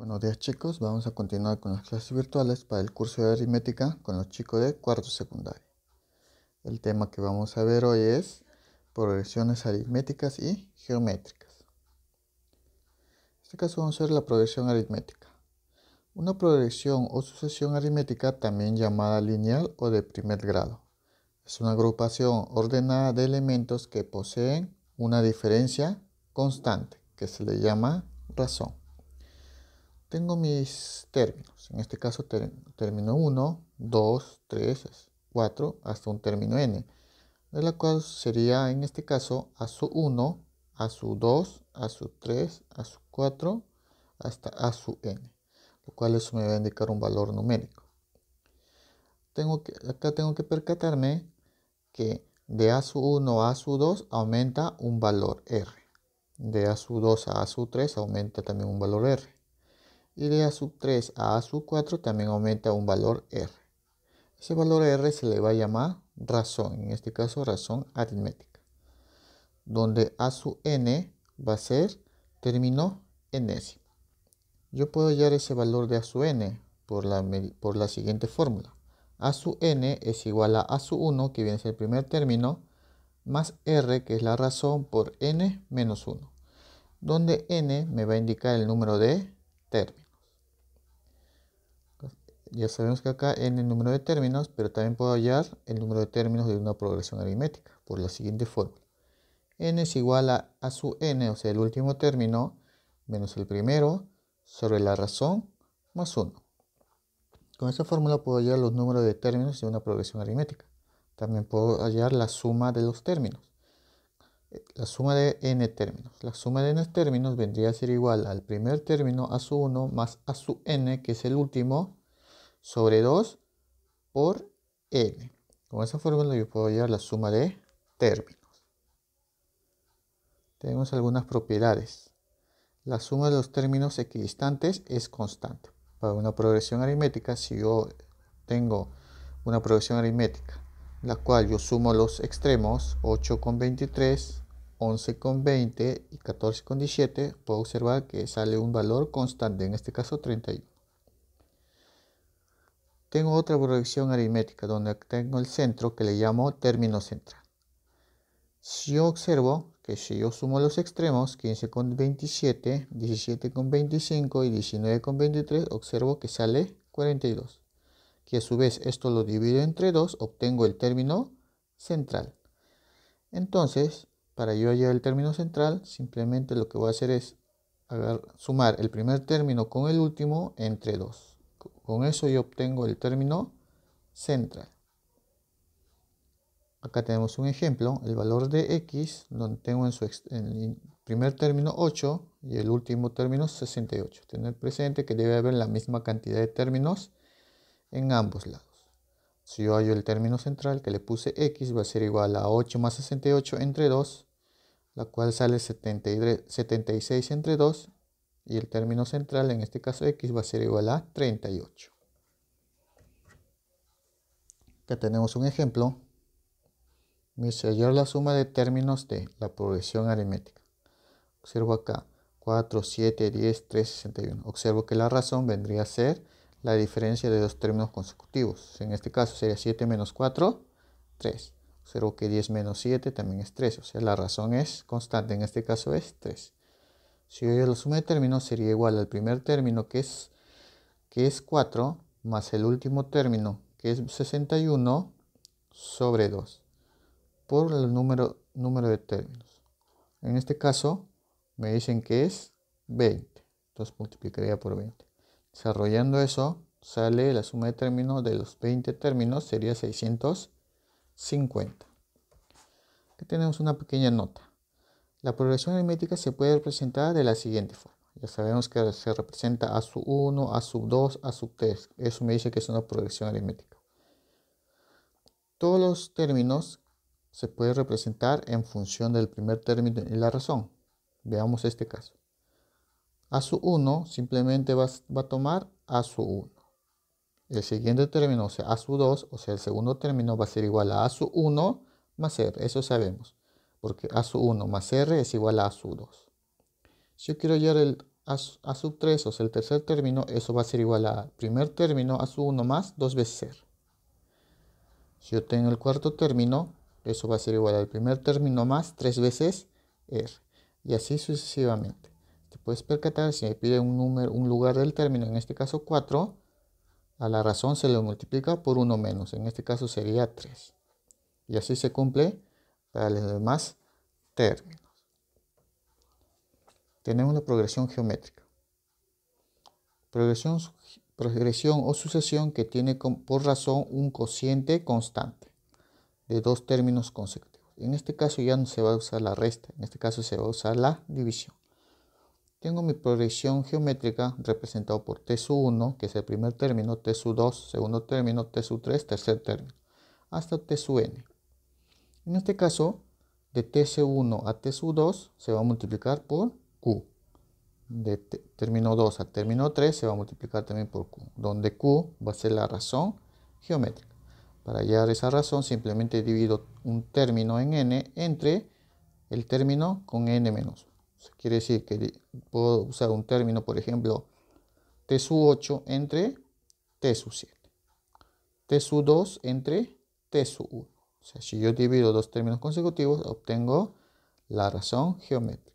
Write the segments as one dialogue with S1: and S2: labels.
S1: Buenos días chicos, vamos a continuar con las clases virtuales para el curso de aritmética con los chicos de cuarto secundario. El tema que vamos a ver hoy es progresiones aritméticas y geométricas. En este caso vamos a ver la progresión aritmética. Una progresión o sucesión aritmética, también llamada lineal o de primer grado, es una agrupación ordenada de elementos que poseen una diferencia constante que se le llama razón. Tengo mis términos, en este caso término 1, 2, 3, 4, hasta un término n, de la cual sería en este caso a su 1, a su 2, a su 3, a su 4, hasta a su n, lo cual eso me va a indicar un valor numérico. Acá tengo que percatarme que de a su 1 a su 2 aumenta un valor r, de a su 2 a su 3 aumenta también un valor r. Y de a sub 3 a sub 4 también aumenta un valor r. Ese valor r se le va a llamar razón, en este caso razón aritmética, donde a sub n va a ser término enésimo. Yo puedo hallar ese valor de a sub n por la siguiente fórmula. A sub n es igual a sub 1, que viene a ser el primer término, más r, que es la razón, por n menos 1, donde n me va a indicar el número de términos. Ya sabemos que acá n es el número de términos, pero también puedo hallar el número de términos de una progresión aritmética por la siguiente fórmula. N es igual a sub n, o sea, el último término, menos el primero, sobre la razón, más 1. Con esta fórmula puedo hallar los números de términos de una progresión aritmética. También puedo hallar la suma de los términos. La suma de n términos. La suma de n términos vendría a ser igual al primer término a sub 1 más a sub n, que es el último, sobre 2 por n. Con esa fórmula yo puedo hallar la suma de términos. Tenemos algunas propiedades. La suma de los términos equidistantes es constante. Para una progresión aritmética, si yo tengo una progresión aritmética, la cual yo sumo los extremos, 8 con 23, 11 con 20 y 14 con 17, puedo observar que sale un valor constante, en este caso 31. Tengo otra progresión aritmética donde tengo el centro, que le llamo término central. Si yo observo que si yo sumo los extremos, 15 con 27, 17 con 25 y 19 con 23, observo que sale 42. Que a su vez esto lo divido entre 2, obtengo el término central. Entonces, para yo hallar el término central, simplemente lo que voy a hacer es sumar el primer término con el último entre 2. Con eso yo obtengo el término central. Acá tenemos un ejemplo, el valor de x, donde tengo en el primer término 8 y el último término 68. Tener presente que debe haber la misma cantidad de términos en ambos lados. Si yo hallo el término central, que le puse x, va a ser igual a 8 más 68 entre 2, la cual sale 76 entre 2, y el término central, en este caso x, va a ser igual a 38. Acá tenemos un ejemplo. Me dice hallar la suma de términos de la progresión aritmética. Observo acá 4, 7, 10, 3, 61. Observo que la razón vendría a ser la diferencia de dos términos consecutivos. En este caso sería 7 menos 4, 3. Observo que 10 menos 7 también es 3. O sea, la razón es constante. En este caso es 3. Si yo la suma de términos sería igual al primer término, que es 4, más el último término, que es 61, sobre 2. Por el número de términos. En este caso me dicen que es 20, entonces multiplicaría por 20. Desarrollando eso, sale la suma de términos de los 20 términos, sería 650. Aquí tenemos una pequeña nota. La progresión aritmética se puede representar de la siguiente forma. Ya sabemos que se representa a sub 1, a sub 2, a sub 3. Eso me dice que es una progresión aritmética. Todos los términos se puede representar en función del primer término y la razón. Veamos este caso. A sub 1 simplemente va a tomar a sub 1. El siguiente término, o sea, a sub 2, o sea, el segundo término va a ser igual a sub 1 más r. Eso sabemos, porque a sub 1 más r es igual a sub 2. Si yo quiero hallar a sub 3, o sea, el tercer término, eso va a ser igual al primer término a sub 1 más 2 veces R. Si yo tengo el cuarto término, eso va a ser igual al primer término más 3 veces R. Y así sucesivamente. Te puedes percatar, si me pide un lugar del término, en este caso 4, a la razón se lo multiplica por 1 menos. En este caso sería 3. Y así se cumple para los demás términos. Tenemos la progresión geométrica. Progresión o sucesión que tiene por razón un cociente constante de dos términos consecutivos. En este caso ya no se va a usar la resta, en este caso se va a usar la división. Tengo mi progresión geométrica representado por T sub 1, que es el primer término, T sub 2, segundo término, T sub 3, tercer término, hasta T sub n. En este caso, de T sub 1 a T sub 2 se va a multiplicar por Q. De término 2 al término 3 se va a multiplicar también por Q, donde Q va a ser la razón geométrica. Para hallar esa razón simplemente divido un término en n entre el término con n menos 1. Quiere decir que puedo usar un término, por ejemplo, T sub 8 entre T sub 7. T sub 2 entre T sub 1. O sea, si yo divido dos términos consecutivos, obtengo la razón geométrica.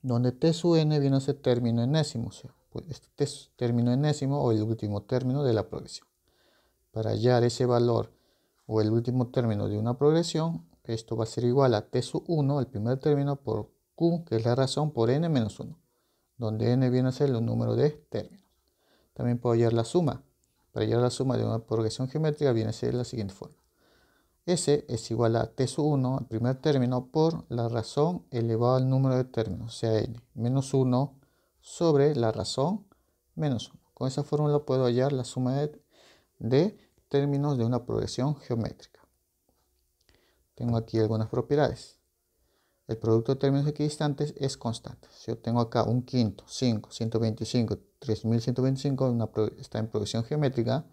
S1: Donde T sub n viene a ser término enésimo, o sea, pues este término enésimo o el último término de la progresión. Para hallar ese valor o el último término de una progresión, esto va a ser igual a T sub 1, el primer término, por Q, que es la razón, por n menos 1, donde n viene a ser el número de términos. También puedo hallar la suma. Para hallar la suma de una progresión geométrica viene a ser la siguiente forma. S es igual a T sub 1, el primer término, por la razón elevado al número de términos, o sea, n, menos 1 sobre la razón menos 1. Con esa fórmula puedo hallar la suma de términos de una progresión geométrica. Tengo aquí algunas propiedades. El producto de términos equidistantes es constante. Si yo tengo acá un quinto, 5, 125, 3125, está en progresión geométrica,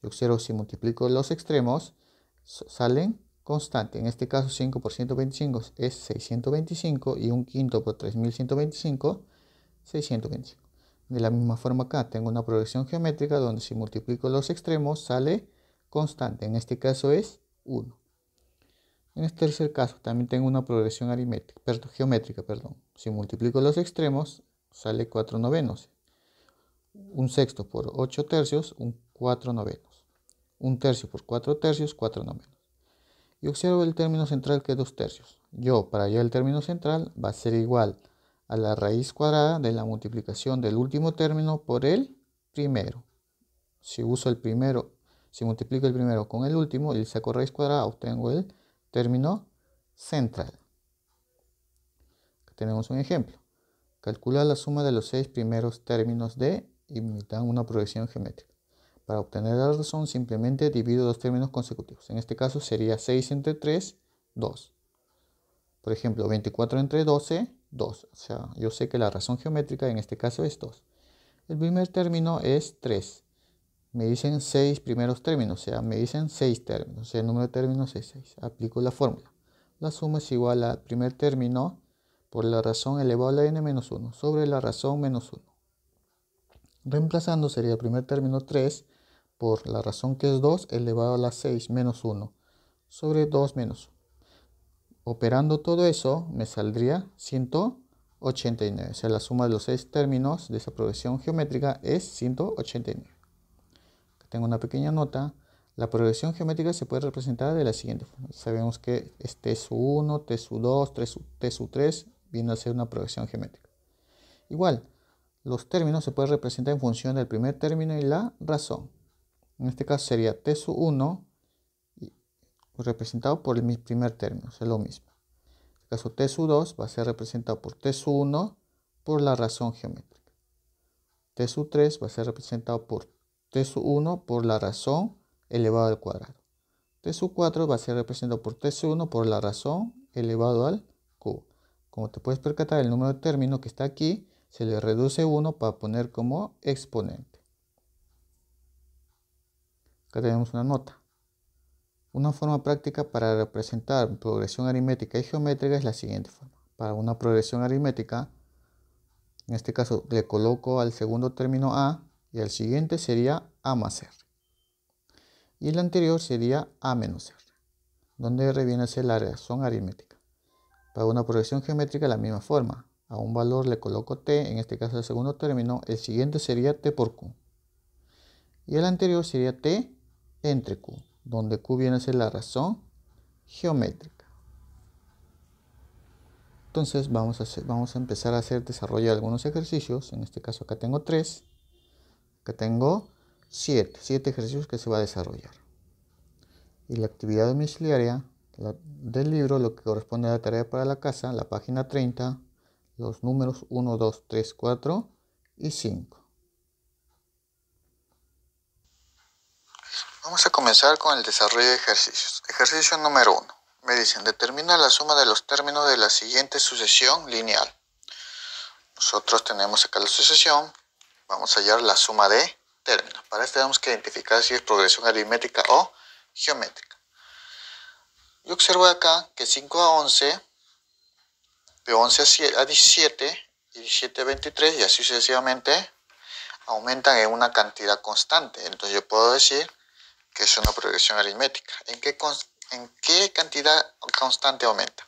S1: yo observo si multiplico los extremos, salen constantes. En este caso 5 por 125 es 625 y un quinto por 3125, 625. De la misma forma acá tengo una progresión geométrica donde si multiplico los extremos sale constante. En este caso es 1. En este tercer caso también tengo una progresión geométrica. Si multiplico los extremos sale 4 novenos. Un sexto por 8 tercios, 4 novenos. Un tercio por 4 tercios, 4 novenos. Y observo el término central que es 2 tercios. Para hallar el término central va a ser igual a la raíz cuadrada de la multiplicación del último término por el primero. Si multiplico el primero con el último y saco raíz cuadrada, obtengo el término central. Aquí tenemos un ejemplo. Calcula la suma de los 6 primeros términos de y me dan una progresión geométrica. Para obtener la razón simplemente divido dos términos consecutivos. En este caso sería 6 entre 3, 2. Por ejemplo, 24 entre 12, 2. O sea, yo sé que la razón geométrica en este caso es 2. El primer término es 3. Me dicen 6 primeros términos, o sea, me dicen 6 términos. O sea, el número de términos es 6. Aplico la fórmula. La suma es igual al primer término por la razón elevado a la n menos 1 sobre la razón menos 1. Reemplazando sería el primer término 3 por la razón que es 2 elevado a la 6 menos 1 sobre 2 menos 1. Operando todo eso me saldría 189. O sea, la suma de los 6 términos de esa progresión geométrica es 189. Aquí tengo una pequeña nota. La progresión geométrica se puede representar de la siguiente forma. Sabemos que es T sub 1, T sub 2, T sub 3 viene a ser una progresión geométrica. Igual, los términos se pueden representar en función del primer término y la razón. En este caso sería T sub 1 representado por el primer término, es lo mismo. En este caso T sub 2 va a ser representado por T sub 1 por la razón geométrica. T sub 3 va a ser representado por T sub 1 por la razón elevado al cuadrado. T sub 4 va a ser representado por T sub 1 por la razón elevado al cubo. Como te puedes percatar, el número de término que está aquí se le reduce 1 para poner como exponente. Acá tenemos una nota. Una forma práctica para representar progresión aritmética y geométrica es la siguiente forma. Para una progresión aritmética, En este caso le coloco al segundo término A y al siguiente sería A más R. Y el anterior sería A menos R, donde R viene a ser la razón aritmética. Para una progresión geométrica de la misma forma. A un valor le coloco T, en este caso el segundo término, el siguiente sería T por Q. Y el anterior sería T entre Q, donde Q viene a ser la razón geométrica. Entonces vamos a empezar a desarrollar algunos ejercicios. En este caso acá tengo 3. Acá tengo 7 ejercicios que se va a desarrollar. Y la actividad domiciliaria del libro, lo que corresponde a la tarea para la casa, la página 30, los números 1, 2, 3, 4 y 5. Vamos a comenzar con el desarrollo de ejercicios. Ejercicio número 1. Me dicen, determina la suma de los términos de la siguiente sucesión lineal. Nosotros tenemos acá la sucesión. Vamos a hallar la suma de términos. Para esto tenemos que identificar si es progresión aritmética o geométrica. Yo observo acá que 5 a 11, de 11 a 17, y 17 a 23 y así sucesivamente aumentan en una cantidad constante. Entonces yo puedo decir que es una progresión aritmética. ¿En qué cantidad constante aumenta?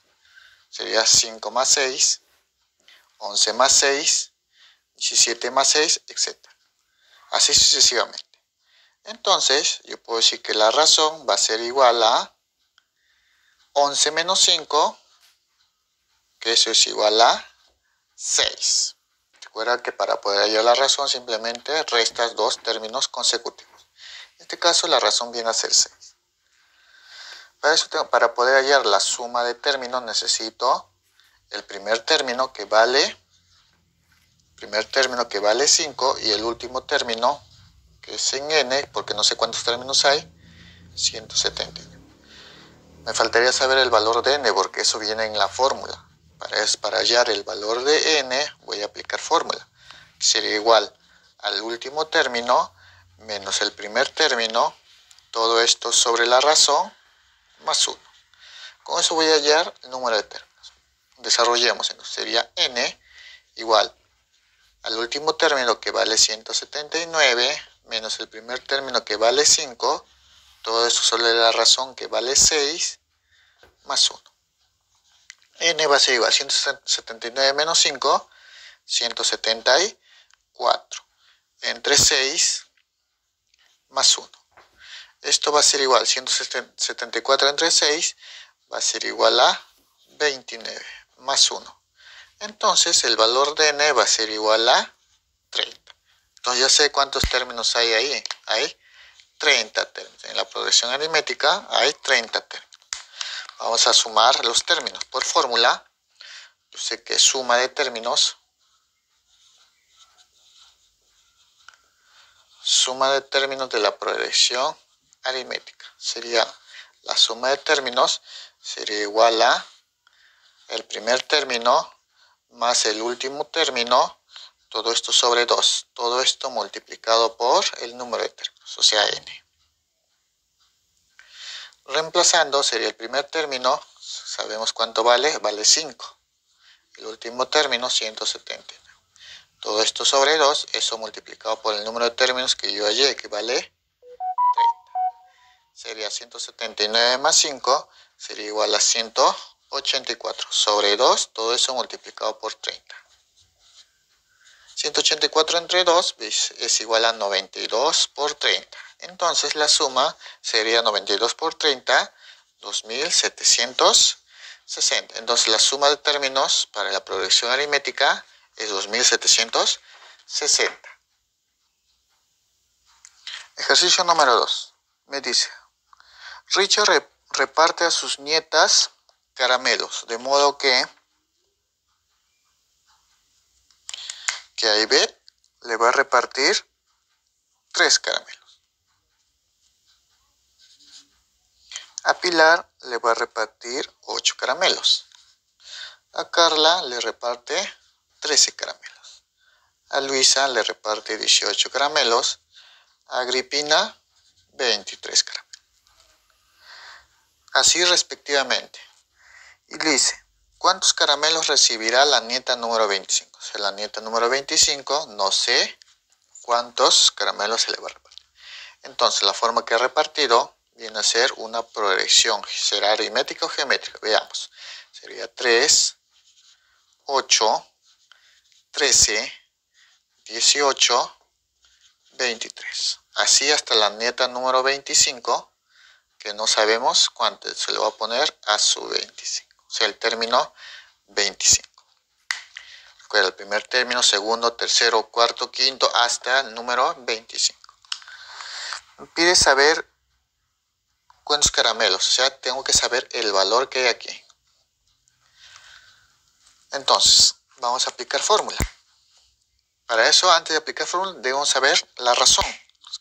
S1: Sería 5 más 6, 11 más 6, 17 más 6, etc. Así sucesivamente. Entonces, yo puedo decir que la razón va a ser igual a 11 menos 5, que eso es igual a 6. Recuerda que para poder hallar la razón simplemente restas dos términos consecutivos. En este caso la razón viene a ser 6. Para poder hallar la suma de términos necesito el primer término que vale 5 y el último término que es en n, porque no sé cuántos términos hay, 179. Me faltaría saber el valor de n porque eso viene en la fórmula. Para hallar el valor de n voy a aplicar fórmula, que sería igual al último término menos el primer término, todo esto sobre la razón, más 1. Con eso voy a hallar el número de términos. Desarrollemos, entonces sería n igual al último término que vale 179 menos el primer término que vale 5, todo esto sobre la razón que vale 6, más 1. N va a ser igual a 179 menos 5, 174, entre 6, más 1. Esto va a ser igual, 174 entre 6 va a ser igual a 29, más 1. Entonces el valor de n va a ser igual a 30. Entonces ya sé cuántos términos hay ahí. Hay 30 términos. En la progresión aritmética hay 30 términos. Vamos a sumar los términos por fórmula. Yo sé que suma de términos de la progresión aritmética sería la suma de términos sería igual a el primer término más el último término, todo esto sobre 2, todo esto multiplicado por el número de términos, o sea n. Reemplazando sería el primer término, sabemos cuánto vale 5. El último término 179. Todo esto sobre 2, eso multiplicado por el número de términos que yo hallé, que vale 30. Sería 179 más 5, sería igual a 184. Sobre 2, todo eso multiplicado por 30. 184 entre 2 es igual a 92 por 30. Entonces la suma sería 92 por 30, 2760. Entonces la suma de términos para la progresión aritmética es 2760. Ejercicio número 2. Me dice, Richard reparte a sus nietas caramelos, de modo que a Ivette le va a repartir 3 caramelos. A Pilar le va a repartir 8 caramelos. A Carla le reparte 13 caramelos. A Luisa le reparte 18 caramelos. A Agripina 23 caramelos. Así respectivamente. Y dice, ¿Cuántos caramelos recibirá la nieta número 25? O sea, la nieta número 25, no sé cuántos caramelos se le va a repartir. Entonces, la forma que he repartido viene a ser una progresión. ¿Será aritmética o geométrica? Veamos. Sería 3, 8, 13, 18, 23. Así hasta la nieta número 25, que no sabemos cuánto se le va a poner a su 25. O sea, el término 25. Recuerda, el primer término, segundo, tercero, cuarto, quinto, hasta el número 25. Me pide saber cuántos caramelos. O sea, tengo que saber el valor que hay aquí. Entonces, vamos a aplicar fórmula. Para eso, antes de aplicar fórmula, debemos saber la razón.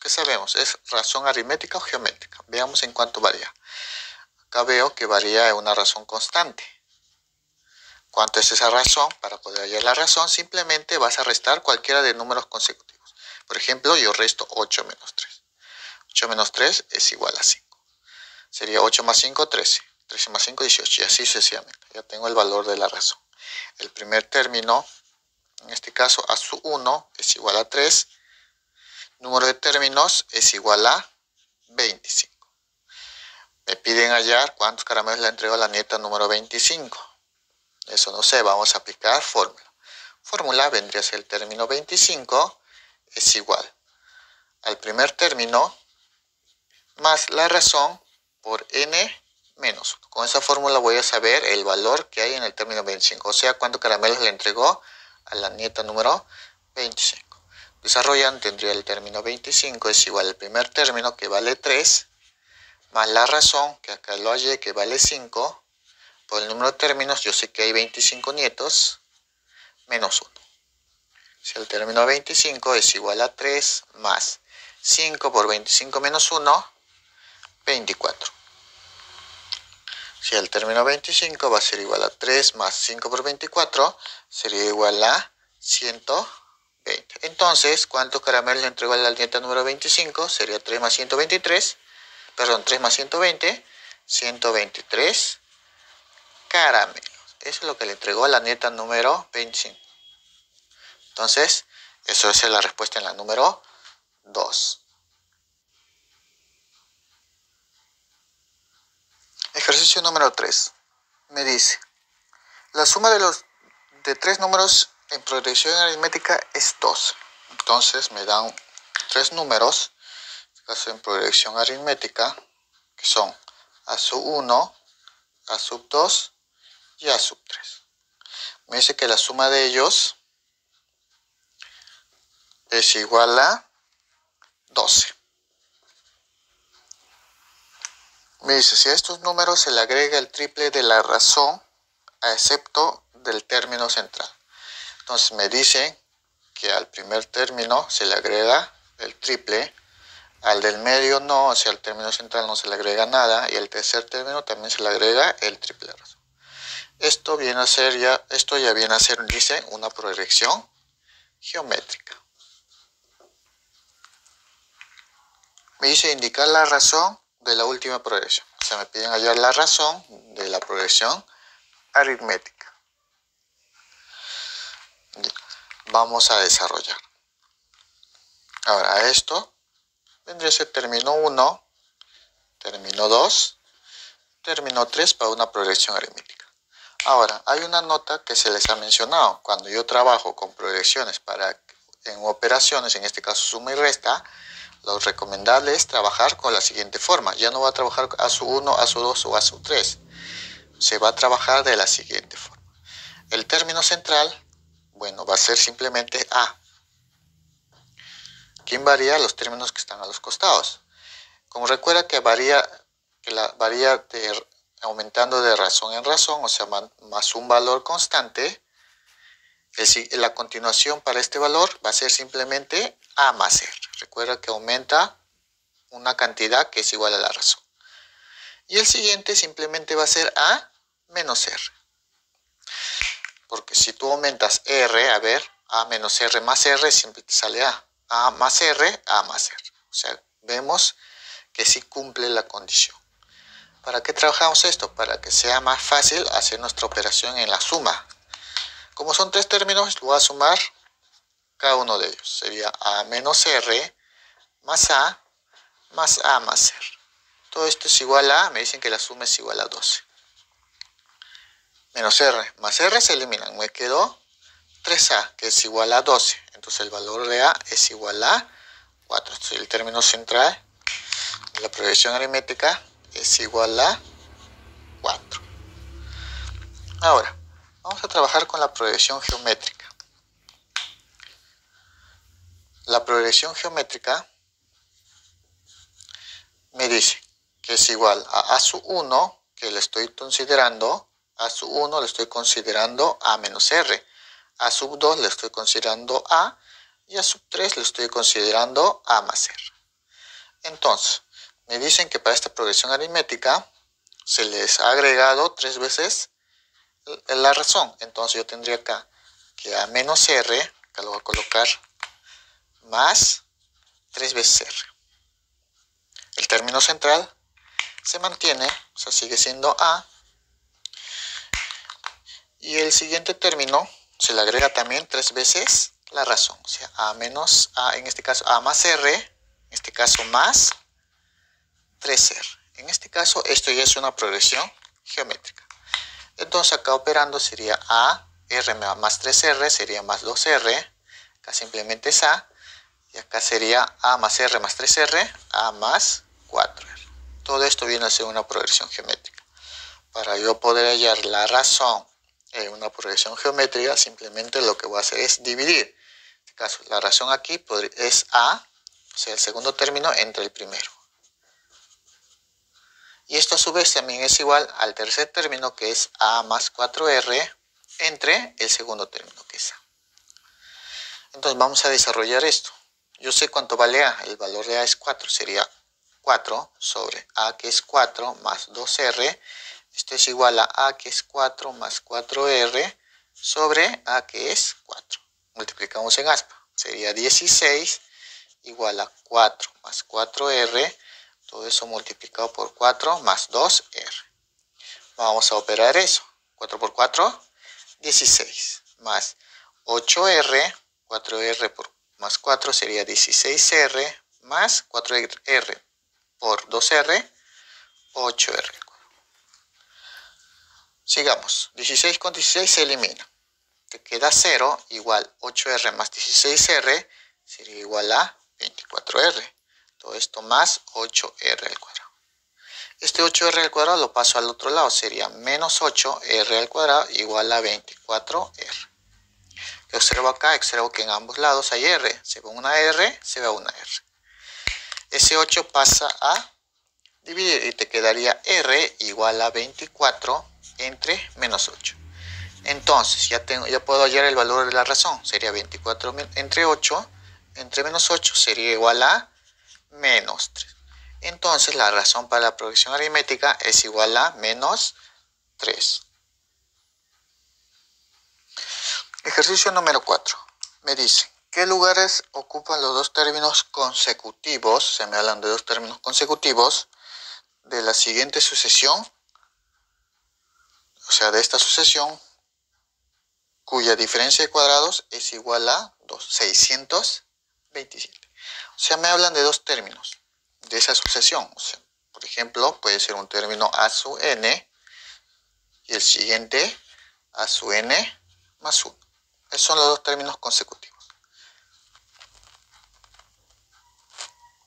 S1: ¿Qué sabemos? ¿Es razón aritmética o geométrica? Veamos en cuánto varía. Acá veo que varía en una razón constante. ¿Cuánto es esa razón? Para poder hallar la razón, simplemente vas a restar cualquiera de números consecutivos. Por ejemplo, yo resto 8 menos 3. 8 menos 3 es igual a 5. Sería 8 más 5, 13. 13 más 5, 18. Y así sucesivamente. Ya tengo el valor de la razón. El primer término, en este caso a su 1, es igual a 3. Número de términos es igual a 25. Me piden hallar cuántos caramelos le entrego a la nieta número 25. Eso no sé, vamos a aplicar fórmula. Fórmula vendría a ser el término 25 es igual al primer término más la razón por n menos 1. Con esa fórmula voy a saber el valor que hay en el término 25, o sea, cuántos caramelos le entregó a la nieta número 25. Desarrollando, tendría el término 25 es igual al primer término, que vale 3, más la razón, que acá lo hallé, que vale 5, por el número de términos, yo sé que hay 25 nietos, menos 1. Si el término 25 es igual a 3 más 5 por 25 menos 1, 24. Si el término 25 va a ser igual a 3 más 5 por 24, sería igual a 120. Entonces, ¿cuántos caramelos le entregó a la nieta número 25? Sería 3 más 123, perdón, 3 más 120, 123 caramelos. Eso es lo que le entregó a la nieta número 25. Entonces, eso es la respuesta en la número 2. Ejercicio número 3. Me dice, la suma de tres números en progresión aritmética es 2. Entonces me dan tres números, en este caso en progresión aritmética, que son a sub 1, a sub 2 y a sub 3. Me dice que la suma de ellos es igual a 12. Me dice, si a estos números se le agrega el triple de la razón, excepto del término central. Entonces me dice que al primer término se le agrega el triple, al del medio no, o sea, al término central no se le agrega nada, y al tercer término también se le agrega el triple de razón. Esto ya viene a ser, dice, una progresión geométrica. Me dice indicar la razón de la última progresión. O sea, me piden hallar la razón de la progresión aritmética. Vamos a desarrollar. Ahora, a esto vendría a ser término 1, término 2, término 3 para una progresión aritmética. Ahora, hay una nota que se les ha mencionado. Cuando yo trabajo con progresiones en operaciones, en este caso suma y resta, lo recomendable es trabajar con la siguiente forma. Ya no va a trabajar a su 1, a su 2 o a su 3. Se va a trabajar de la siguiente forma. El término central, bueno, va a ser simplemente A. ¿Quién varía? Los términos que están a los costados. Como recuerda que varía aumentando de razón en razón, o sea, más un valor constante, la continuación para este valor va a ser simplemente A más R. Recuerda que aumenta una cantidad que es igual a la razón. Y el siguiente simplemente va a ser A menos R. Porque si tú aumentas R, a ver, A menos R más R, siempre te sale A. A más R, A más R. O sea, vemos que sí cumple la condición. ¿Para qué trabajamos esto? Para que sea más fácil hacer nuestra operación en la suma. Como son tres términos, voy a sumar cada uno de ellos. Sería A menos R más A más A más R. Todo esto es igual a, me dicen que la suma es igual a 12. Menos R más R se eliminan. Me quedó 3A, que es igual a 12. Entonces el valor de A es igual a 4. Entonces el término central de la progresión aritmética es igual a 4. Ahora, vamos a trabajar con la progresión geométrica. La progresión geométrica me dice que es igual a A1, que le estoy considerando, A1 le estoy considerando A menos R, A2 le estoy considerando A, y A3 le estoy considerando A más R. Entonces, me dicen que para esta progresión aritmética se les ha agregado 3 veces la razón. Entonces yo tendría acá que A menos R, acá lo voy a colocar, más 3 veces R. El término central se mantiene, o sea, sigue siendo A. Y el siguiente término se le agrega también 3 veces la razón. O sea, A menos A, en este caso A más R, en este caso más 3R. En este caso, esto ya es una progresión geométrica. Entonces acá operando sería A, R más 3R, sería más 2R. Acá simplemente es A. Y acá sería A más R más 3R, A más 4R. Todo esto viene a ser una progresión geométrica. Para yo poder hallar la razón en una progresión geométrica, simplemente lo que voy a hacer es dividir. En este caso, la razón aquí es A, o sea, el segundo término entre el primero. Y esto a su vez también es igual al tercer término, que es A más 4R, entre el segundo término, que es A. Entonces vamos a desarrollar esto. Yo sé cuánto vale A. El valor de A es 4. Sería 4 sobre A, que es 4, más 2R. Esto es igual a A, que es 4, más 4R, sobre A, que es 4. Multiplicamos en aspa. Sería 16 igual a 4 más 4R. Todo eso multiplicado por 4 más 2R. Vamos a operar eso. 4 por 4, 16. Más 8R, 4R más 4 sería 16R, más 4R por 2R, 8R. Sigamos. 16 con 16 se elimina. Te queda 0 igual 8R más 16R sería igual a 24R. Todo esto más 8R al cuadrado. Este 8R al cuadrado lo paso al otro lado. Sería menos 8R al cuadrado igual a 24R. ¿Qué observo acá? Observo que en ambos lados hay R. Se ve una R, se ve una R. Ese 8 pasa a dividir y te quedaría R igual a 24 entre menos 8. Entonces ya puedo hallar el valor de la razón. Sería 24 entre 8 entre menos 8 sería igual a menos 3. Entonces la razón para la progresión aritmética es igual a menos 3. Ejercicio número 4. Me dice, ¿qué lugares ocupan los dos términos consecutivos? Se me hablan de dos términos consecutivos de la siguiente sucesión. O sea, de esta sucesión cuya diferencia de cuadrados es igual a 627. O sea, me hablan de dos términos de esa sucesión. O sea, por ejemplo, puede ser un término a sub n y el siguiente a sub n más 1. Esos son los dos términos consecutivos.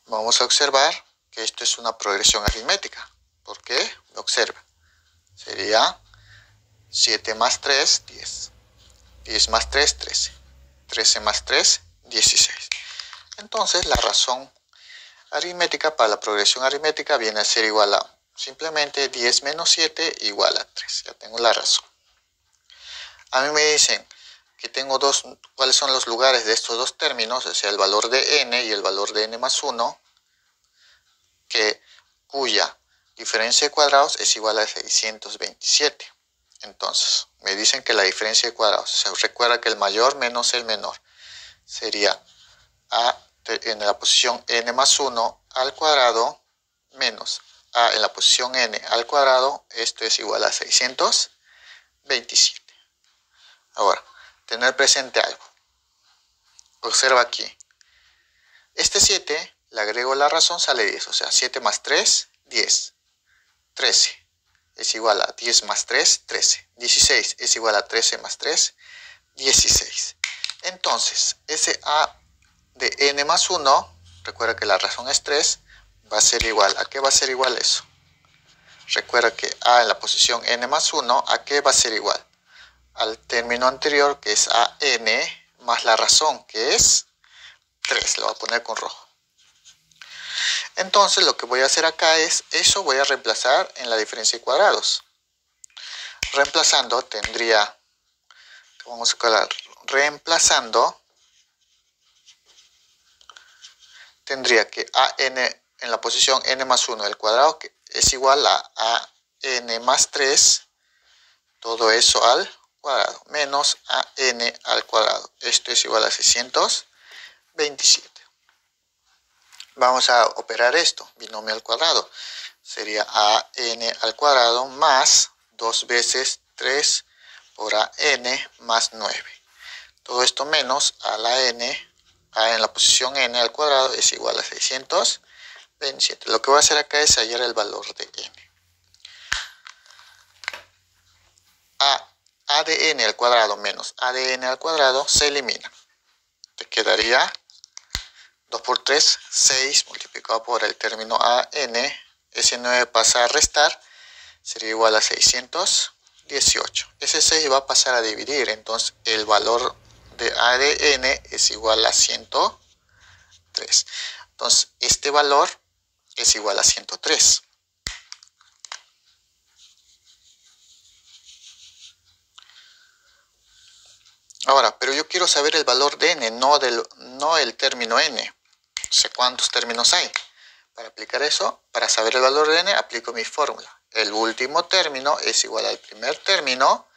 S1: Vamos a observar que esto es una progresión aritmética. ¿Por qué? Observa. Sería 7 más 3, 10. 10 más 3, 13. 13 más 3, 16. Entonces, la razón aritmética para la progresión aritmética viene a ser igual a simplemente 10 menos 7 igual a 3. Ya tengo la razón. A mí me dicen que tengo cuáles son los lugares de estos dos términos, o sea, el valor de n y el valor de n más 1, cuya diferencia de cuadrados es igual a 627. Entonces, me dicen que la diferencia de cuadrados, o sea, recuerda que el mayor menos el menor, sería en la posición n más 1 al cuadrado menos a en la posición n al cuadrado, esto es igual a 627. Ahora, tener presente algo. Observa aquí. Este 7, le agrego la razón, sale 10. O sea, 7 más 3, 10. 13 es igual a 10 más 3, 13. 16 es igual a 13 más 3, 16. Entonces, ese a de n más 1, recuerda que la razón es 3, va a ser igual. ¿A qué va a ser igual eso? Recuerda que a en la posición n más 1, ¿a qué va a ser igual? Al término anterior, que es a n, más la razón, que es 3. Lo voy a poner con rojo. Entonces, lo que voy a hacer acá es, eso voy a reemplazar en la diferencia de cuadrados. Reemplazando, tendría, vamos a colar, reemplazando, tendría que a n en la posición n más 1 al cuadrado, que es igual a n más 3, todo eso al cuadrado, menos a n al cuadrado. Esto es igual a 627. Vamos a operar esto, binomio al cuadrado. Sería a n al cuadrado más 2 veces 3 por a n más 9. Todo esto menos a la n, a en la posición n al cuadrado es igual a 627. Lo que voy a hacer acá es hallar el valor de n. A de n al cuadrado menos a de n al cuadrado se elimina. Te quedaría 2 por 3, 6 multiplicado por el término a n. Ese 9 pasa a restar, sería igual a 618. Ese 6 va a pasar a dividir, entonces el valor de a de n es igual a 103. Entonces este valor es igual a 103. Ahora, pero yo quiero saber el valor de n, no el término n. No sé cuántos términos hay. Para aplicar eso, para saber el valor de n, aplico mi fórmula. El último término es igual al primer término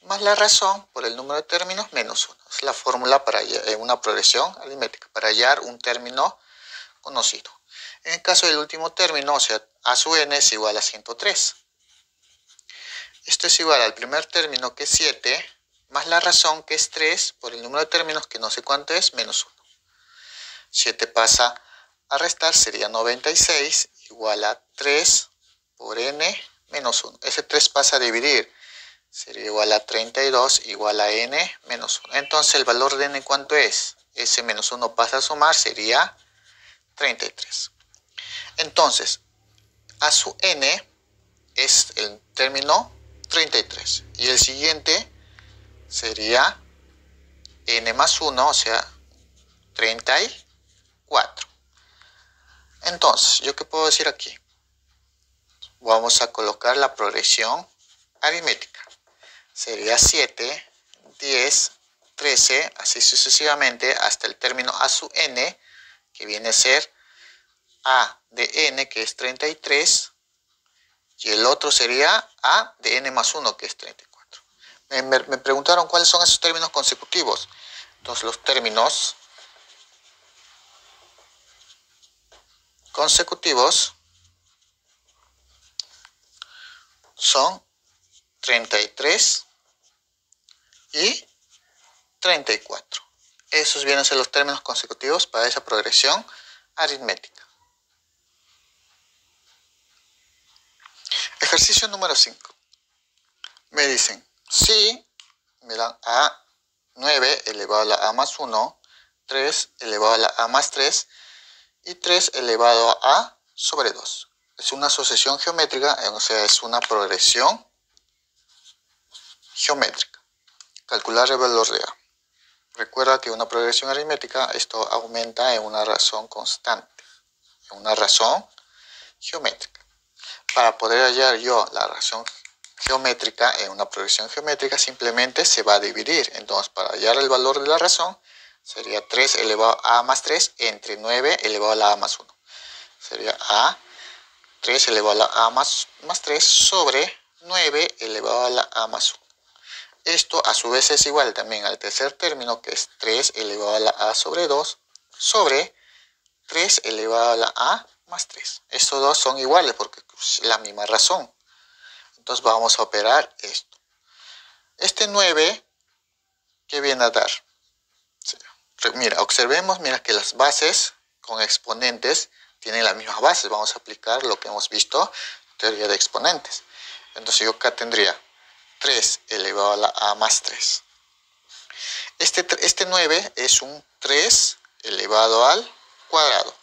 S1: más la razón por el número de términos menos 1. Es la fórmula para una progresión aritmética, para hallar un término conocido. En el caso del último término, o sea, a sub n es igual a 103. Esto es igual al primer término, que es 7, más la razón, que es 3, por el número de términos, que no sé cuánto es, menos 1. 7 pasa a restar, sería 96, igual a 3 por n menos 1. Ese 3 pasa a dividir, sería igual a 32, igual a n menos 1. Entonces, ¿el valor de n cuánto es? Ese menos 1 pasa a sumar, sería 33. Entonces, a su n es el término 33. Y el siguiente sería n más 1, o sea, 34. Entonces, ¿yo qué puedo decir aquí? Vamos a colocar la progresión aritmética. Sería 7, 10, 13, así sucesivamente, hasta el término a sub n, que viene a ser a de n, que es 33, y el otro sería a de n más 1, que es 34. Me preguntaron cuáles son esos términos consecutivos. Entonces, los términos consecutivos son 33 y 34. Esos vienen a ser los términos consecutivos para esa progresión aritmética. Ejercicio número 5. Me dicen, si me dan a 9 elevado a la a más 1, 3 elevado a la a más 3 y 3 elevado a a sobre 2. Es una asociación geométrica, o sea, es una progresión geométrica. Calcular el valor de a. Recuerda que una progresión aritmética, esto aumenta en una razón constante, en una razón geométrica. Para poder hallar yo la razón geométrica en una progresión geométrica, simplemente se va a dividir. Entonces, para hallar el valor de la razón, sería 3 elevado a más 3 entre 9 elevado a la a más 1. Sería a 3 elevado a la a más 3 sobre 9 elevado a la a más 1. Esto a su vez es igual también al tercer término, que es 3 elevado a la a sobre 2 sobre 3 elevado a la a más 3. Estos dos son iguales porque es la misma razón. Entonces vamos a operar esto. Este 9, ¿qué viene a dar? Mira, observemos, mira que las bases con exponentes tienen las mismas bases. Vamos a aplicar lo que hemos visto, teoría de exponentes. Entonces yo acá tendría 3 elevado a la a más 3. Este 9 es un 3 elevado al cuadrado.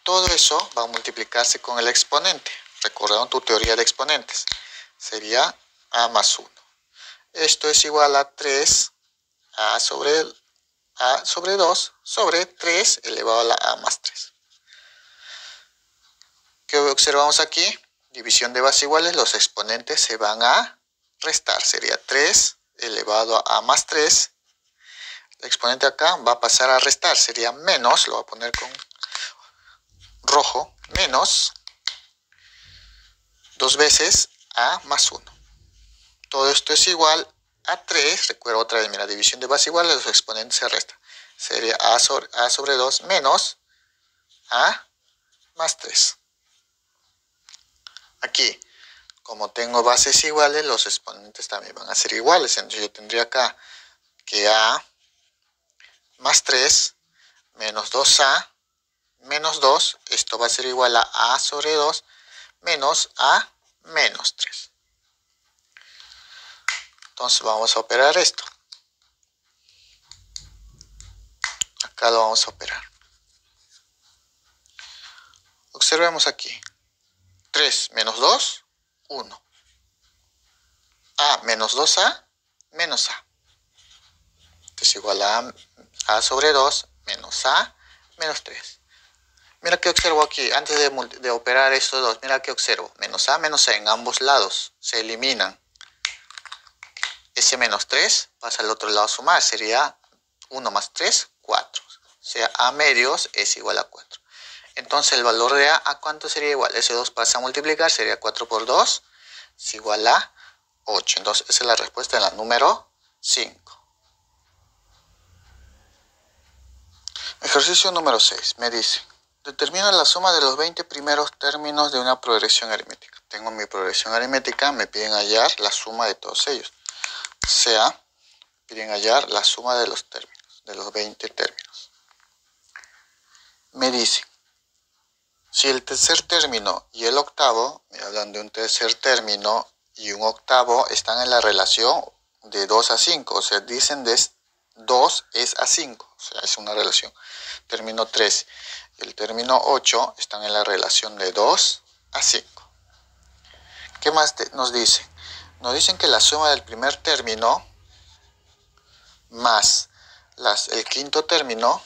S1: Todo eso va a multiplicarse con el exponente. Recordando tu teoría de exponentes. Sería a más 1. Esto es igual a 3a sobre 2 sobre 3 elevado a la a más 3. ¿Qué observamos aquí? División de bases iguales, los exponentes se van a restar. Sería 3 elevado a más 3. El exponente acá va a pasar a restar. Sería menos, lo voy a poner con rojo, menos 2 veces a más 1. Todo esto es igual a 3. Recuerda otra vez, mira, división de bases iguales, los exponentes se restan. Sería a sobre 2 menos a más 3. Aquí, como tengo bases iguales, los exponentes también van a ser iguales. Entonces yo tendría acá que a más 3 menos 2a menos 2. Esto va a ser igual a sobre 2 menos a menos 3. Entonces vamos a operar esto. Acá lo vamos a operar. Observemos aquí. 3 menos 2, 1. A menos 2a menos a. Esto es igual a sobre 2 menos a menos 3. Mira que observo aquí, antes de operar estos dos, mira que observo. Menos a en ambos lados se eliminan. Ese menos 3 pasa al otro lado a sumar, sería 1 más 3, 4. O sea, a medios es igual a 4. Entonces el valor de a ¿cuánto sería igual? Ese 2 pasa a multiplicar, sería 4 por 2, es igual a 8. Entonces esa es la respuesta en la número 5. Ejercicio número 6, me dice, determina la suma de los 20 primeros términos de una progresión aritmética. Tengo mi progresión aritmética, me piden hallar la suma de todos ellos. O sea, piden hallar la suma de los términos, de los 20 términos. Me dice, si el tercer término y el octavo, me hablan de un tercer término y un octavo, están en la relación de 2 a 5, o sea, dicen de 2 es a 5, o sea, es una relación. Término 3 y el término 8 están en la relación de 2 a 5. ¿Qué más nos dicen? Nos dicen que la suma del primer término más el quinto término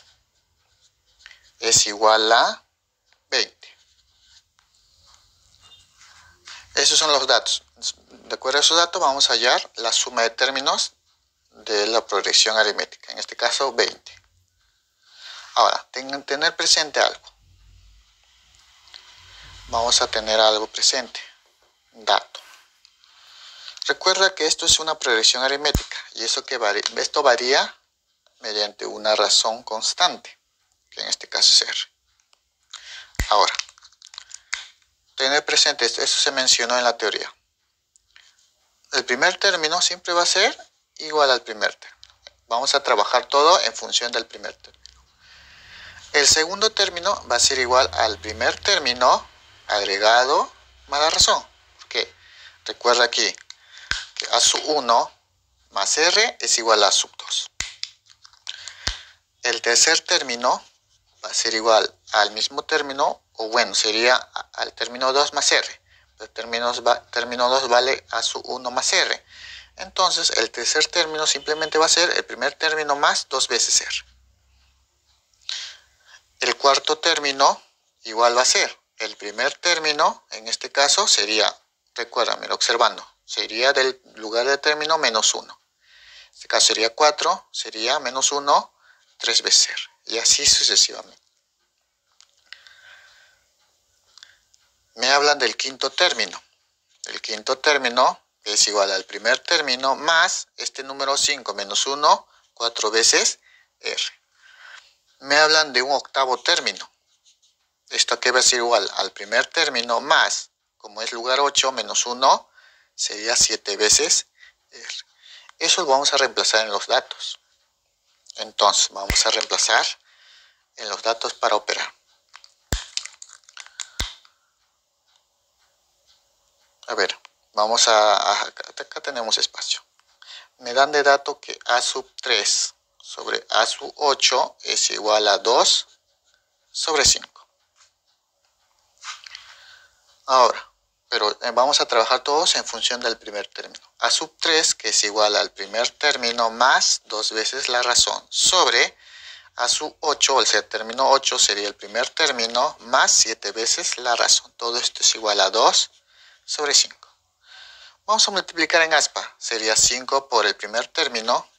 S1: es igual a 20. Esos son los datos. De acuerdo a esos datos vamos a hallar la suma de términos de la progresión aritmética, en este caso 20. Ahora, tener presente algo. Vamos a tener algo presente. Dato. Recuerda que esto es una progresión aritmética y esto varía mediante una razón constante, que en este caso es R. Ahora, tener presente esto, eso se mencionó en la teoría. El primer término siempre va a ser igual al primer término. Vamos a trabajar todo en función del primer término. El segundo término va a ser igual al primer término agregado más la razón. Porque recuerda aquí que a sub 1 más R es igual a sub 2. El tercer término va a ser igual al mismo término, o bueno, sería al término 2 más R. El término 2 vale a sub 1 más R. Entonces, el tercer término simplemente va a ser el primer término más 2 veces R. El cuarto término igual va a ser el primer término, en este caso sería, recuérdame, observando, sería del lugar de término menos 1. En este caso sería 4, sería menos 1, 3 veces R. Y así sucesivamente. Me hablan del quinto término. El quinto término es igual al primer término más este número 5 menos 1, 4 veces R. Me hablan de un octavo término. Esto aquí va a ser igual al primer término más, como es lugar 8 menos 1, sería 7 veces R. Eso lo vamos a reemplazar en los datos. Entonces, vamos a reemplazar en los datos para operar. A ver, vamos acá tenemos espacio. Me dan de dato que A sub 3 sobre A sub 8 es igual a 2 sobre 5. Ahora, pero vamos a trabajar todos en función del primer término. A sub 3, que es igual al primer término más 2 veces la razón, sobre A sub 8, o sea, término 8 sería el primer término más 7 veces la razón. Todo esto es igual a 2 sobre 5. Vamos a multiplicar en aspa. Sería 5 por el primer término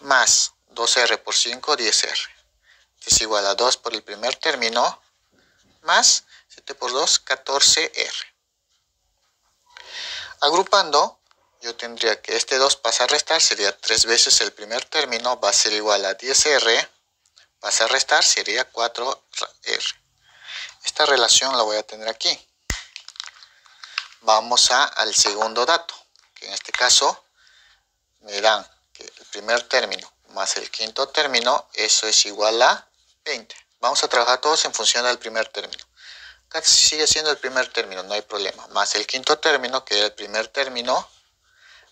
S1: más 2R por 5, 10R. Es igual a 2 por el primer término más 7 por 2, 14R. Agrupando, yo tendría que este 2 pasa a restar, sería 3 veces el primer término, va a ser igual a 10R, pasa a restar, sería 4R. Esta relación la voy a tener aquí. Vamos al segundo dato, que en este caso me dan que el primer término más el quinto término, eso es igual a 20. Vamos a trabajar todos en función del primer término. Acá sigue siendo el primer término, no hay problema. Más el quinto término, que es el primer término,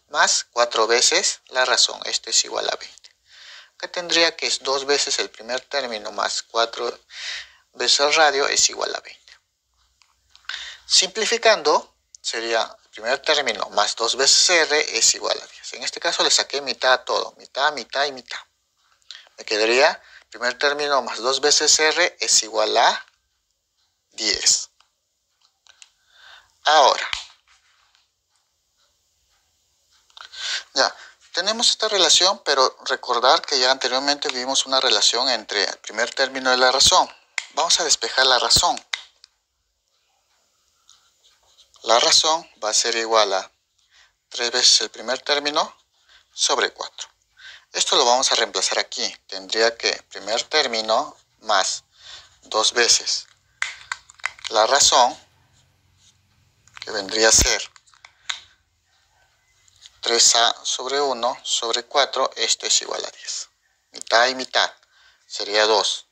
S1: más 4 veces la razón. Esto es igual a 20. Acá tendría que es 2 veces el primer término más 4 veces el radio es igual a 20. Simplificando, sería el primer término más 2 veces R es igual a 10. En este caso le saqué mitad a todo. Mitad, mitad y mitad. Me quedaría primer término más 2 veces R es igual a 10. Ahora, ya, tenemos esta relación, pero recordar que ya anteriormente vimos una relación entre el primer término y la razón. Vamos a despejar la razón. La razón va a ser igual a 3 veces el primer término sobre 4. Esto lo vamos a reemplazar aquí. Tendría que primer término más 2 veces la razón, que vendría a ser 3a sobre 1 sobre 4, esto es igual a 10. Mitad y mitad sería 2.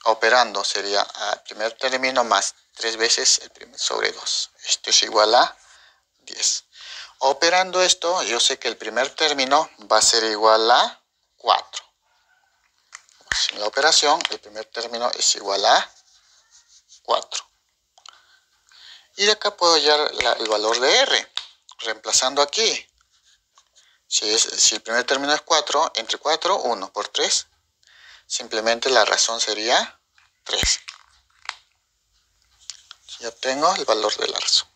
S1: Operando sería el primer término más 3 veces el primer sobre 2. Esto es igual a 10. Operando esto, yo sé que el primer término va a ser igual a 4. Sin la operación, el primer término es igual a 4. Y de acá puedo hallar el valor de R. Reemplazando aquí. Si el primer término es 4, entre 4, 1 por 3. Simplemente la razón sería 3. Ya tengo el valor de la razón.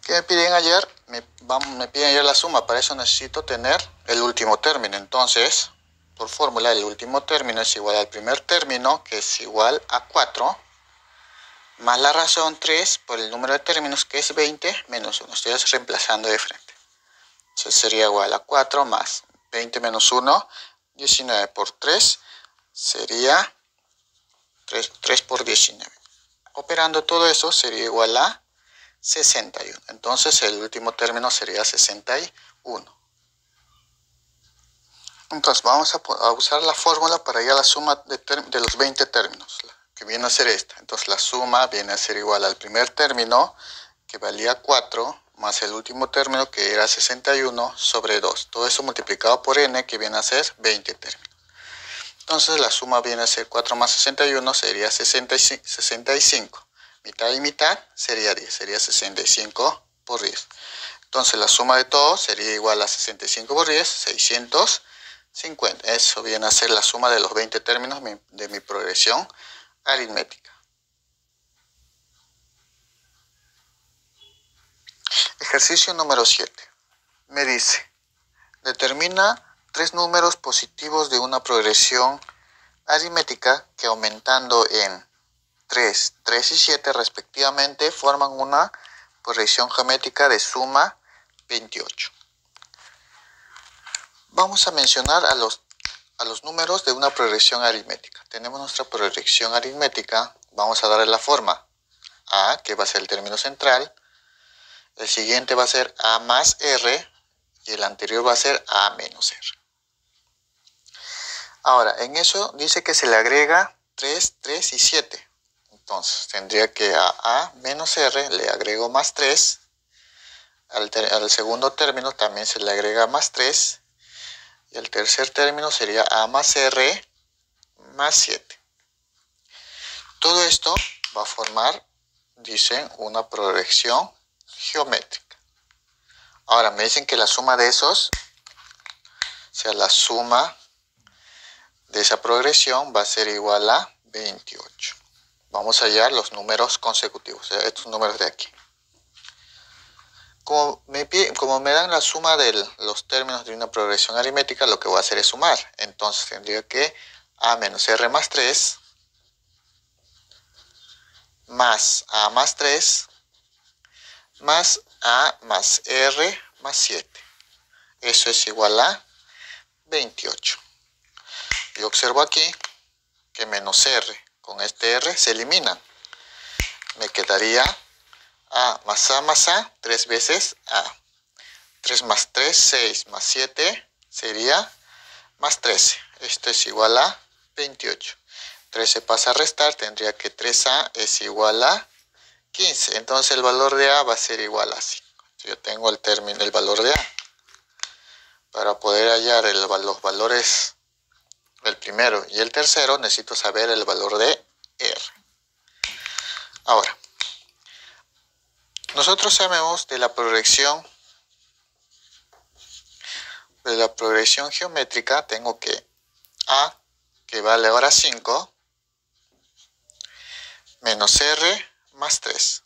S1: ¿Qué me piden ayer? Me piden ayer la suma. Para eso necesito tener el último término. Entonces, por fórmula, el último término es igual al primer término, que es igual a 4, más la razón 3 por el número de términos, que es 20, menos 1. Estoy reemplazando de frente. Entonces sería igual a 4 más 20 menos 1, 19 por 3, sería 3 por 19. Operando todo eso sería igual a 61. Entonces el último término sería 61. Entonces vamos a usar la fórmula para hallar la suma de los 20 términos, que viene a ser esta. Entonces la suma viene a ser igual al primer término, que valía 4, más el último término, que era 61, sobre 2. Todo eso multiplicado por n, que viene a ser 20 términos. Entonces la suma viene a ser 4 más 61, sería 65. Mitad y mitad sería 10, sería 65 por 10. Entonces la suma de todos sería igual a 65 por 10, 650. Eso viene a ser la suma de los 20 términos de mi progresión aritmética. Ejercicio número 7. Me dice, determina 3 números positivos de una progresión aritmética que aumentando en 3, 3 y 7 respectivamente forman una progresión geométrica de suma 28. Vamos a mencionar a los a los números de una progresión aritmética. Tenemos nuestra progresión aritmética, vamos a darle la forma A, que va a ser el término central, el siguiente va a ser A más R y el anterior va a ser A menos R. Ahora, en eso dice que se le agrega 3, 3 y 7. Entonces, tendría que a A menos R le agrego más 3. Al segundo término también se le agrega más 3. Y el tercer término sería A más R más 7. Todo esto va a formar, dicen, una progresión geométrica. Ahora me dicen que la suma de esos, o sea, la suma de esa progresión va a ser igual a 28. Vamos a hallar los números consecutivos, o sea, estos números de aquí. Como me dan la suma de los términos de una progresión aritmética, lo que voy a hacer es sumar. Entonces tendría que A menos R más 3 más A más 3 más A más R más 7. Eso es igual a 28. Y observo aquí que menos R con este R se eliminan. Me quedaría A más A, 3 veces A. 3 más 3, 6 más 7 sería más 13. Esto es igual a 28. 13 pasa a restar, tendría que 3A es igual a 15. Entonces el valor de A va a ser igual a 5. Yo tengo el valor de A. Para poder hallar los valores del primero y el tercero, necesito saber el valor de R. Ahora, nosotros sabemos de la progresión geométrica, tengo que A, que vale ahora 5, menos R más 3.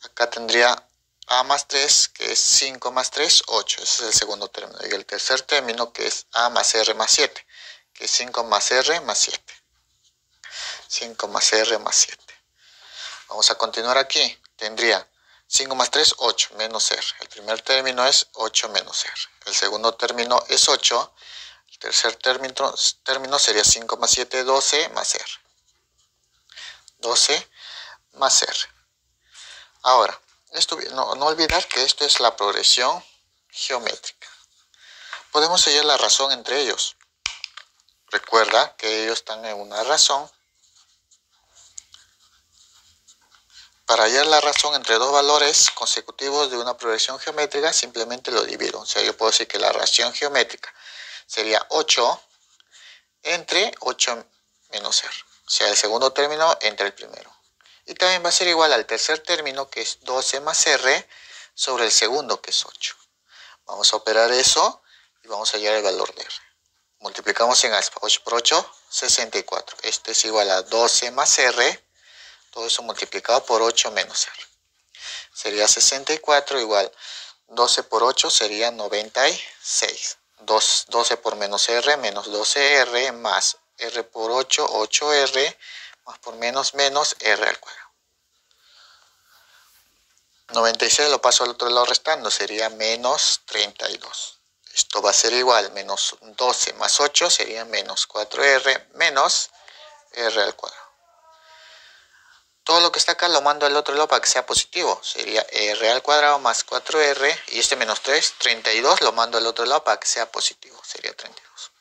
S1: Acá tendría A más 3, que es 5 más 3, 8. Ese es el segundo término. Y el tercer término, que es A más R más 7, que es 5 más R más 7. 5 más R más 7. Vamos a continuar aquí. Tendría 5 más 3, 8, menos R. El primer término es 8 menos R. El segundo término es 8. El tercer término sería 5 más 7, 12 más R. 12 más R. Ahora, no olvidar que esto es la progresión geométrica. Podemos hallar la razón entre ellos. Recuerda que ellos están en una razón. Para hallar la razón entre dos valores consecutivos de una progresión geométrica, simplemente lo divido. O sea, yo puedo decir que la razón geométrica sería 8 entre 8 menos R. O sea, el segundo término entre el primero. Y también va a ser igual al tercer término, que es 12 más R, sobre el segundo, que es 8. Vamos a operar eso y vamos a hallar el valor de R. Multiplicamos en alfa. 8 por 8, 64. Este es igual a 12 más R. Todo eso multiplicado por 8 menos R. Sería 64 igual 12 por 8 sería 96. 12 por menos R, menos 12R, más R por 8, 8R, más por menos, menos R al cuadrado. 96 lo paso al otro lado restando, sería menos 32. Esto va a ser igual, menos 12 más 8 sería menos 4R, menos R al cuadrado. Todo lo que está acá lo mando al otro lado para que sea positivo. Sería R al cuadrado más 4R. Y este menos 3, 32, lo mando al otro lado para que sea positivo. Sería 32.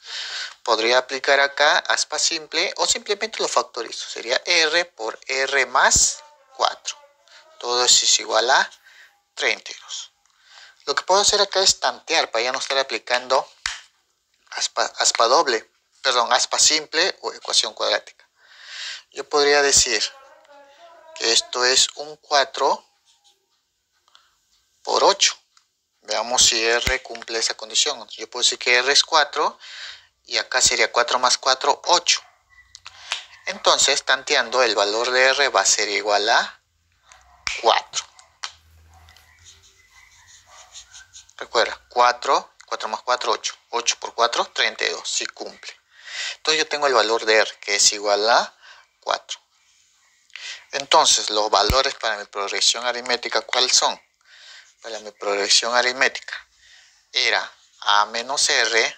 S1: Podría aplicar acá aspa simple o simplemente lo factorizo. Sería R por R más 4. Todo eso es igual a 32. Lo que puedo hacer acá es tantear para ya no estar aplicando aspa simple o ecuación cuadrática. Yo podría decir que esto es un 4 por 8. Veamos si R cumple esa condición. Yo puedo decir que R es 4 y acá sería 4 más 4, 8. Entonces, tanteando, el valor de R va a ser igual a 4. Recuerda, 4 más 4, 8. 8 por 4, 32. Sí cumple. Entonces yo tengo el valor de R, que es igual a 4. Entonces, los valores para mi progresión aritmética, ¿cuáles son? Para mi progresión aritmética era A menos R,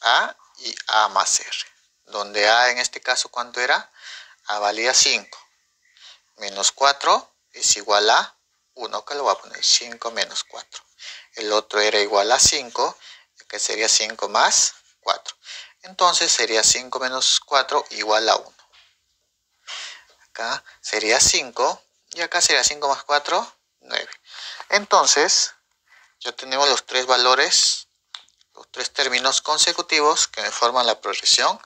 S1: A y A más R. Donde A en este caso, ¿cuánto era? A valía 5. Menos 4 es igual a 1, que lo voy a poner 5 menos 4. El otro era igual a 5, que sería 5 más 4. Entonces sería 5 menos 4 igual a 1. Acá sería 5 y acá sería 5 más 4, 9. Entonces ya tenemos los tres valores, los tres términos consecutivos que me forman la progresión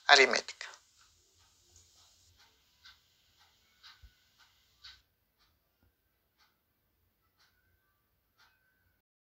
S1: aritmética.